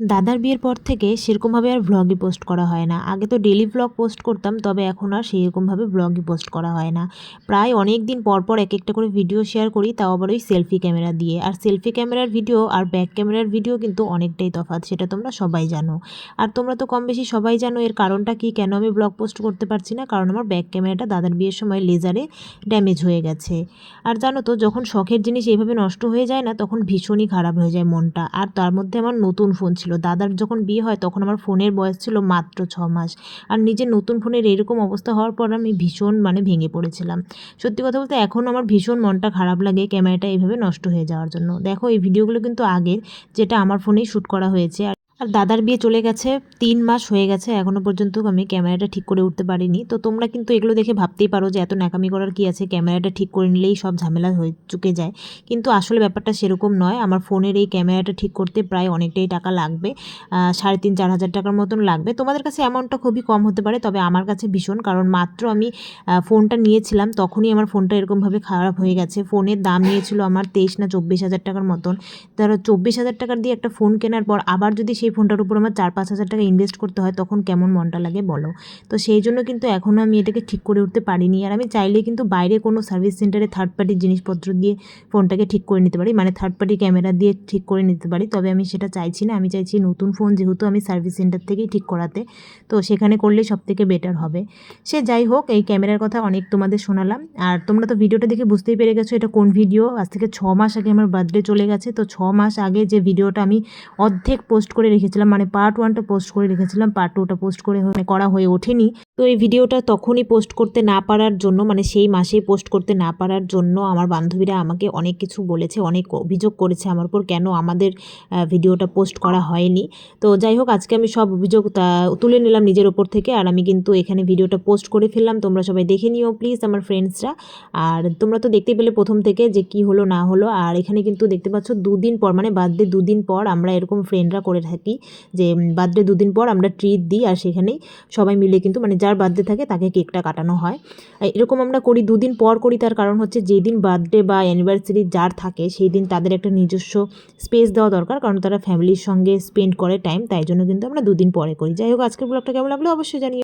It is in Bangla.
দাদার বিয়ের পর থেকে সেরকমভাবে আর ভ্লগই পোস্ট করা হয় না। আগে তো ডেইলি ভ্লগ পোস্ট করতাম, তবে এখন আর সেরকমভাবে ভ্লগই পোস্ট করা হয় না। প্রায় অনেক দিন পর পর এক একটা করে ভিডিও শেয়ার করি, তাও আবার ওই সেলফি ক্যামেরা দিয়ে। আর সেলফি ক্যামেরার ভিডিও আর ব্যাক ক্যামেরার ভিডিও কিন্তু অনেকটাই তফাৎ, সেটা তোমরা সবাই জানো। আর তোমরা তো কম বেশি সবাই জানো এর কারণটা কি, কেন আমি ব্লগ পোস্ট করতে পারছি না। কারণ আমার ব্যাক ক্যামেরাটা দাদার বিয়ের সময় লেজারে ড্যামেজ হয়ে গেছে। আর জানো তো, যখন শখের জিনিস এইভাবে নষ্ট হয়ে যায় না, তখন ভীষণই খারাপ হয়ে যায় মনটা। আর তার মধ্যে আমার নতুন ফোন ছিল, দাদার যখন বিয়ে হয় তখন আমার ফোনের বয়স ছিল মাত্র 6 মাস। আর নিজের নতুন ফোনের এরকম অবস্থা হওয়ার পর আমি ভীষণ ভেঙে পড়েছিলাম। সত্যি কথা বলতে এখন আমার ভীষণ মনটা খারাপ লাগে ক্যামেরাটা এইভাবে নষ্ট হয়ে যাওয়ার জন্য। দেখো, এই ভিডিওগুলো কিন্তু আগের, যেটা আমার ফোনেই শ্যুট করা হয়েছে। আর দাদার বিয়ে চলে গেছে 3 মাস হয়ে গেছে, এখনও পর্যন্ত আমি ক্যামেরাটা ঠিক করে উঠতে পারিনি। তো তোমরা কিন্তু এগুলো দেখে ভাবতেই পারো যে এত ন্যাকামি করার কি আছে, ক্যামেরাটা ঠিক করে নিলেই সব ঝামেলা হয়ে চুকে যায়। কিন্তু আসলে ব্যাপারটা সেরকম নয়। আমার ফোনের এই ক্যামেরাটা ঠিক করতে প্রায় অনেকটাই টাকা লাগবে, 3,500-4,000 টাকার মতন লাগবে। তোমাদের কাছে অ্যামাউন্টটা খুবই কম হতে পারে, তবে আমার কাছে ভীষণ, কারণ মাত্র আমি ফোনটা নিয়েছিলাম তখনই আমার ফোনটা এরকমভাবে খারাপ হয়ে গেছে। ফোনের দাম নিয়েছিল আমার 23 না 24 হাজার টাকার মতন। ধরো 24 হাজার টাকার দিয়ে একটা ফোন কেনার পর আবার যদি সেই ফোনটার উপর আমার 4-5 হাজার টাকা ইনভেস্ট করতে হয়, তখন কেমন মনটা লাগে বলো। তো সেই জন্য কিন্তু এখনও আমি এটাকে ঠিক করে উঠতে পারিনি। আর আমি চাইলেই কিন্তু বাইরে কোনো সার্ভিস সেন্টারে থার্ড পার্টির জিনিসপত্র দিয়ে ফোনটাকে ঠিক করে নিতে পারি, মানে থার্ড পার্টি ক্যামেরা দিয়ে ঠিক করে নিতে পারি। তবে আমি সেটা চাইছি না, আমি চাইছি নতুন ফোন যেহেতু আমি সার্ভিস সেন্টার থেকেই ঠিক করাতে, তো সেখানে করলেই সবথেকে বেটার হবে। সে যাই হোক, এই ক্যামেরার কথা অনেক তোমাদের শোনালাম। আর তোমরা তো ভিডিওটা দেখে বুঝতেই পেরে গেছো এটা কোন ভিডিও। আজ থেকে 6 মাস আগে আমার বার্থডে চলে গেছে। তো 6 মাস আগে যে ভিডিওটা আমি অর্ধেক পোস্ট করে রেখেছিলাম, মানে পার্ট 1টা পোস্ট করে রেখেছিলাম, পার্ট 2টা পোস্ট করা হয়ে ওঠেনি। তো এই ভিডিওটা তখনই পোস্ট করতে না পারার জন্য, মানে সেই মাসেই পোস্ট করতে না পারার জন্য আমার বান্ধবীরা আমাকে অনেক কিছু বলেছে, অনেক অভিযোগ করেছে আমার উপর, কেন আমাদের ভিডিওটা পোস্ট করা হয়নি। তো যাই হোক, আজকে আমি সব অভিযোগ তুলে নিলাম নিজের ওপর থেকে, আর আমি কিন্তু এখানে ভিডিওটা পোস্ট করে ফেললাম। তোমরা সবাই দেখে নিও প্লিজ, আমার ফ্রেন্ডসরা। আর তোমরা তো দেখতে পেলে প্রথম থেকে যে কি হলো না হলো। আর এখানে কিন্তু দেখতে পাচ্ছ 2 দিন পর, মানে বার্থডে 2 দিন পর আমরা এরকম ফ্রেন্ডরা করে থাকি যে বার্থডে 2 দিন পর আমরা ট্রিট দিই, আর সেখানেই সবাই মিলে কিন্তু, মানে যার বার্থডে থাকে তাকে কেকটা কাটানো হয়। এরকম আমরা করি, 2 দিন পর করি। তার কারণ হচ্ছে যেদিন বার্থডে বা অ্যানিভার্সারি যার থাকে সেই দিন তাদের একটা নিজস্ব স্পেস দেওয়া দরকার, কারণ তারা ফ্যামিলির সঙ্গে স্পেন্ড করে টাইম, তাই জন্য কিন্তু আমরা 2 দিন পরে করি। যাই হোক, আজকের ব্লগটা কেমন লাগলো অবশ্যই জানিও।